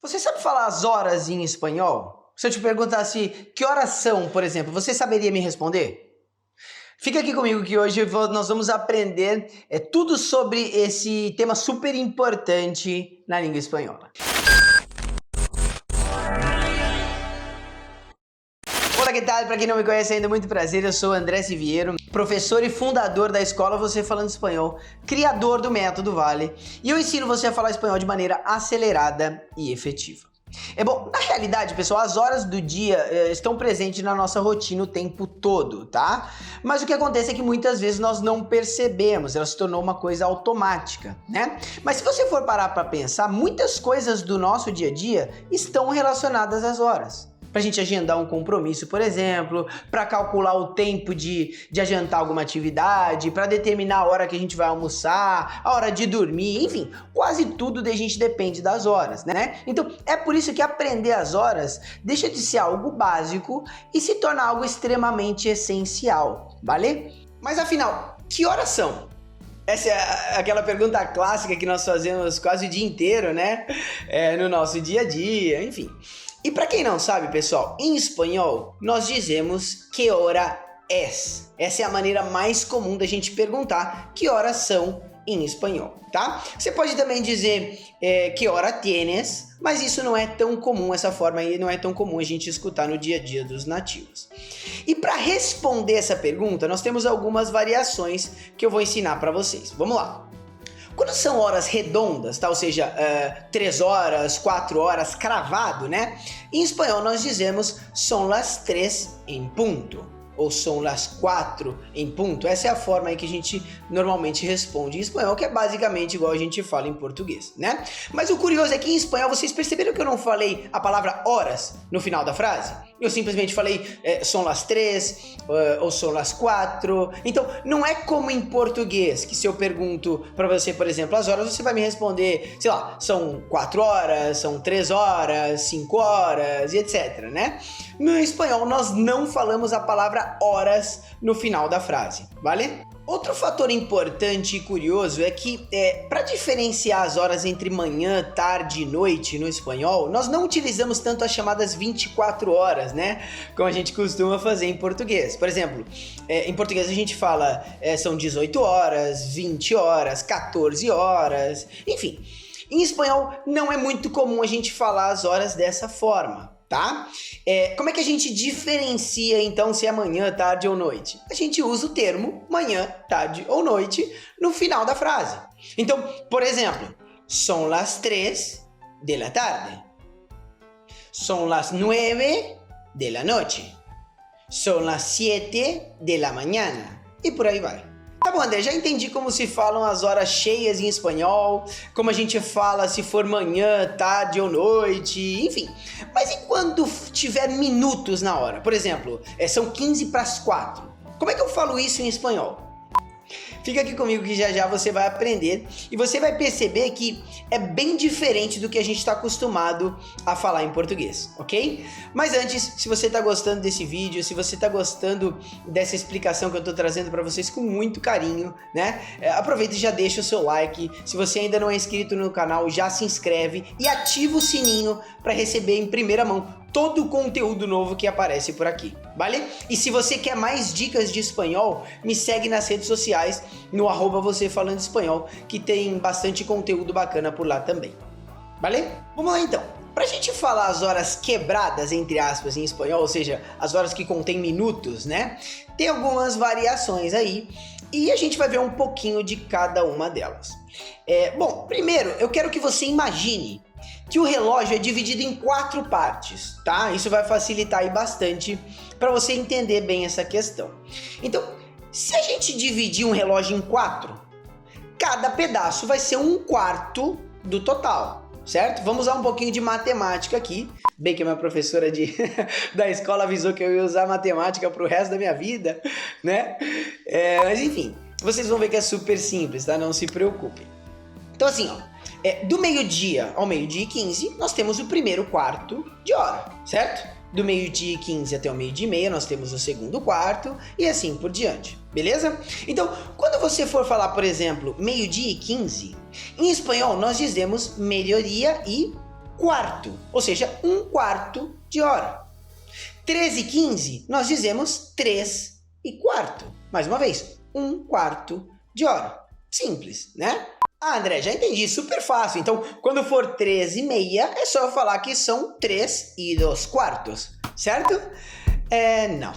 Você sabe falar as horas em espanhol? Se eu te perguntasse que horas são, por exemplo, você saberia me responder? Fica aqui comigo que hoje nós vamos aprender tudo sobre esse tema super importante na língua espanhola. Olá, que tal? Para quem não me conhece ainda, muito prazer, eu sou André Siviero, professor e fundador da escola Você Falando Espanhol, criador do Método Vale, e eu ensino você a falar espanhol de maneira acelerada e efetiva. Bom, na realidade, pessoal, as horas do dia estão presentes na nossa rotina o tempo todo, tá? Mas o que acontece é que muitas vezes nós não percebemos, ela se tornou uma coisa automática, né? Mas se você for parar para pensar, muitas coisas do nosso dia a dia estão relacionadas às horas. Pra gente agendar um compromisso, por exemplo, para calcular o tempo de adiantar alguma atividade, para determinar a hora que a gente vai almoçar, a hora de dormir, enfim, quase tudo da gente depende das horas, né? Então, é por isso que aprender as horas deixa de ser algo básico e se torna algo extremamente essencial, vale? Mas afinal, que horas são? Essa é aquela pergunta clássica que nós fazemos quase o dia inteiro, né? No nosso dia a dia, enfim. E para quem não sabe, pessoal, em espanhol nós dizemos que hora es. Essa é a maneira mais comum da gente perguntar que horas são em espanhol, tá? Você pode também dizer que hora tienes, mas isso não é tão comum, essa forma aí não é tão comum a gente escutar no dia a dia dos nativos. E para responder essa pergunta, nós temos algumas variações que eu vou ensinar para vocês. Vamos lá. Quando são horas redondas, tá? Ou seja, 3 horas, 4 horas, cravado, né? Em espanhol nós dizemos son las 3 en punto, ou son las 4 em ponto. Essa é a forma aí que a gente normalmente responde em espanhol, que é basicamente igual a gente fala em português, né? Mas o curioso é que em espanhol, vocês perceberam que eu não falei a palavra horas no final da frase? Eu simplesmente falei son las 3 ou son las 4. Então, não é como em português, que se eu pergunto para você, por exemplo, as horas, você vai me responder, sei lá, são 4 horas, são 3 horas, 5 horas e etc, né? No espanhol, nós não falamos a palavra horas no final da frase, vale? Outro fator importante e curioso é que, para diferenciar as horas entre manhã, tarde e noite no espanhol, nós não utilizamos tanto as chamadas 24 horas, né? Como a gente costuma fazer em português. Por exemplo, em português a gente fala são 18 horas, 20 horas, 14 horas, enfim. Em espanhol não é muito comum a gente falar as horas dessa forma. Tá? Como é que a gente diferencia então se é manhã, tarde ou noite? A gente usa o termo manhã, tarde ou noite no final da frase. Então, por exemplo, son las 3 de la tarde, son las 9 de la noche, son las 7 de la mañana e por aí vai. Tá bom, André, já entendi como se falam as horas cheias em espanhol, como a gente fala se for manhã, tarde ou noite, enfim. Mas e quando tiver minutos na hora? Por exemplo, são 15 para as 4. Como é que eu falo isso em espanhol? Fica aqui comigo que já já você vai aprender e você vai perceber que é bem diferente do que a gente está acostumado a falar em português, ok? Mas antes, se você está gostando desse vídeo, se você está gostando dessa explicação que eu estou trazendo para vocês com muito carinho, né? Aproveita e já deixa o seu like. Se você ainda não é inscrito no canal, já se inscreve e ativa o sininho para receber em primeira mão todo o conteúdo novo que aparece por aqui, vale? E se você quer mais dicas de espanhol, me segue nas redes sociais, no @você falando espanhol, que tem bastante conteúdo bacana por lá também, vale? Vamos lá então. Pra gente falar as horas quebradas, entre aspas, em espanhol, ou seja, as horas que contêm minutos, né? Tem algumas variações aí e a gente vai ver um pouquinho de cada uma delas. Bom, primeiro eu quero que você imagine que o relógio é dividido em 4 partes, tá? Isso vai facilitar aí bastante para você entender bem essa questão. Então, se a gente dividir um relógio em 4, cada pedaço vai ser 1/4 do total, certo? Vamos usar um pouquinho de matemática aqui. Bem que a minha professora da escola avisou que eu ia usar matemática pro resto da minha vida, né? Mas enfim, vocês vão ver que é super simples, tá? Não se preocupem. Então assim, ó. Do meio-dia ao meio-dia e 15, nós temos o primeiro quarto de hora, certo? Do meio-dia e 15 até o meio-dia e meia, nós temos o segundo quarto e assim por diante, beleza? Então, quando você for falar, por exemplo, meio-dia e 15, em espanhol nós dizemos mediodía e quarto, ou seja, 1/4 de hora. 13h15, nós dizemos 3/4. Mais uma vez, 1/4 de hora. Simples, né? Ah, André, já entendi, super fácil. Então, quando for 13h30, é só eu falar que são 3/2, certo? Não.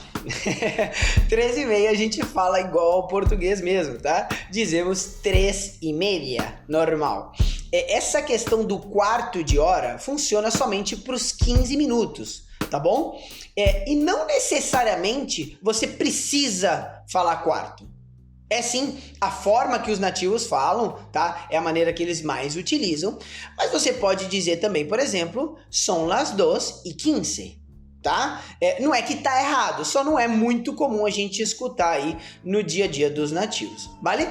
13h30 a gente fala igual ao português mesmo, tá? Dizemos 3h30, normal. Essa questão do quarto de hora funciona somente para os 15 minutos, tá bom? E não necessariamente você precisa falar quarto. É sim a forma que os nativos falam, tá? É a maneira que eles mais utilizam. Mas você pode dizer também, por exemplo, son las 2:15, tá? Não é que tá errado, só não é muito comum a gente escutar aí no dia a dia dos nativos, vale?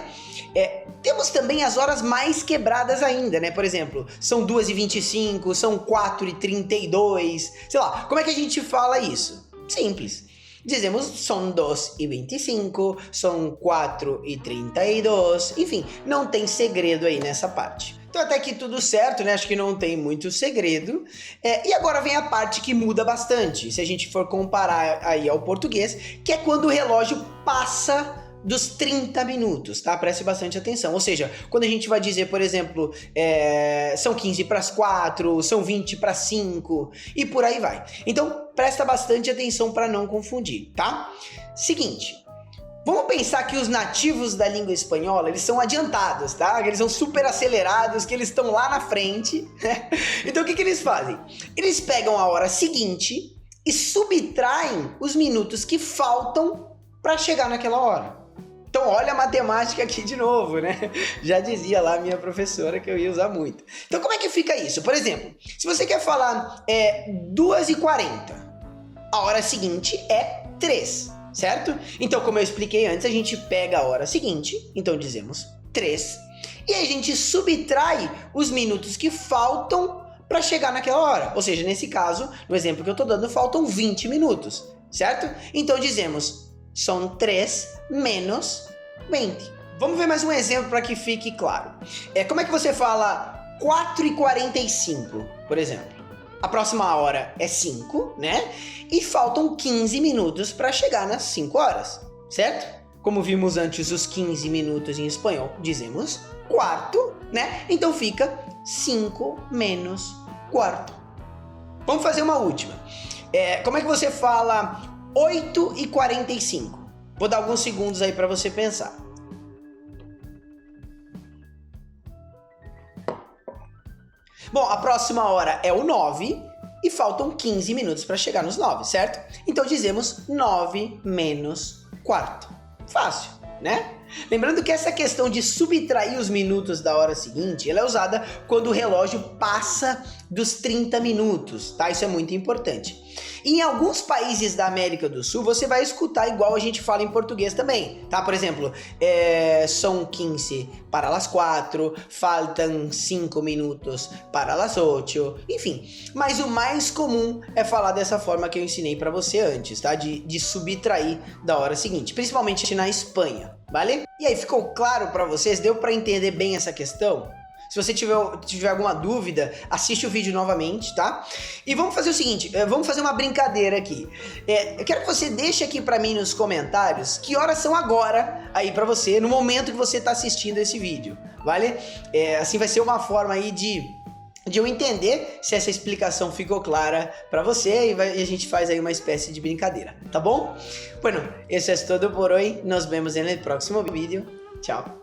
Temos também as horas mais quebradas ainda, né? Por exemplo, são 2:25, são 4:32, sei lá. Como é que a gente fala isso? Simples. Dizemos son 2:25, son 4:32, enfim, não tem segredo aí nessa parte. Então até aqui tudo certo, né? Acho que não tem muito segredo. E agora vem a parte que muda bastante, se a gente for comparar aí ao português, que é quando o relógio passa dos 30 minutos, tá? Preste bastante atenção. Ou seja, quando a gente vai dizer, por exemplo, são 15:04, são 20:05 e por aí vai. Então, presta bastante atenção para não confundir, tá? Seguinte, vamos pensar que os nativos da língua espanhola, eles são adiantados, tá? Eles são super acelerados, que eles estão lá na frente. Então, o que eles fazem? Eles pegam a hora seguinte e subtraem os minutos que faltam para chegar naquela hora. Então, olha a matemática aqui de novo, né? Já dizia lá a minha professora que eu ia usar muito. Então, como é que fica isso? Por exemplo, se você quer falar 2:40, a hora seguinte é 3, certo? Então, como eu expliquei antes, a gente pega a hora seguinte, então dizemos 3, e aí a gente subtrai os minutos que faltam para chegar naquela hora. Ou seja, nesse caso, no exemplo que eu estou dando, faltam 20 minutos, certo? Então, dizemos são 3 menos 20. Vamos ver mais um exemplo para que fique claro. Como é que você fala 4:45, por exemplo? A próxima hora é 5, né? E faltam 15 minutos para chegar nas 5 horas, certo? Como vimos antes os 15 minutos em espanhol, dizemos quarto, né? Então fica 5 menos quarto. Vamos fazer uma última. Como é que você fala 8:45? Vou dar alguns segundos aí para você pensar. Bom, a próxima hora é o 9 e faltam 15 minutos para chegar nos 9, certo? Então dizemos 9 menos quarto. Fácil, né? Lembrando que essa questão de subtrair os minutos da hora seguinte, ela é usada quando o relógio passa dos 30 minutos, tá? Isso é muito importante. Em alguns países da América do Sul, você vai escutar igual a gente fala em português também, tá? Por exemplo, são 15 para las 4, faltam 5 minutos para las 8, enfim. Mas o mais comum é falar dessa forma que eu ensinei para você antes, tá? De subtrair da hora seguinte, principalmente na Espanha, vale? E aí, ficou claro para vocês? Deu para entender bem essa questão? Se você tiver alguma dúvida, assiste o vídeo novamente, tá? E vamos fazer o seguinte, vamos fazer uma brincadeira aqui. Eu quero que você deixe aqui pra mim nos comentários que horas são agora aí pra você, no momento que você tá assistindo esse vídeo, vale? Assim vai ser uma forma aí de eu entender se essa explicação ficou clara pra você e a gente faz aí uma espécie de brincadeira, tá bom? Bueno, eso es todo por hoy. Nos vemos en el próximo vídeo. Tchau.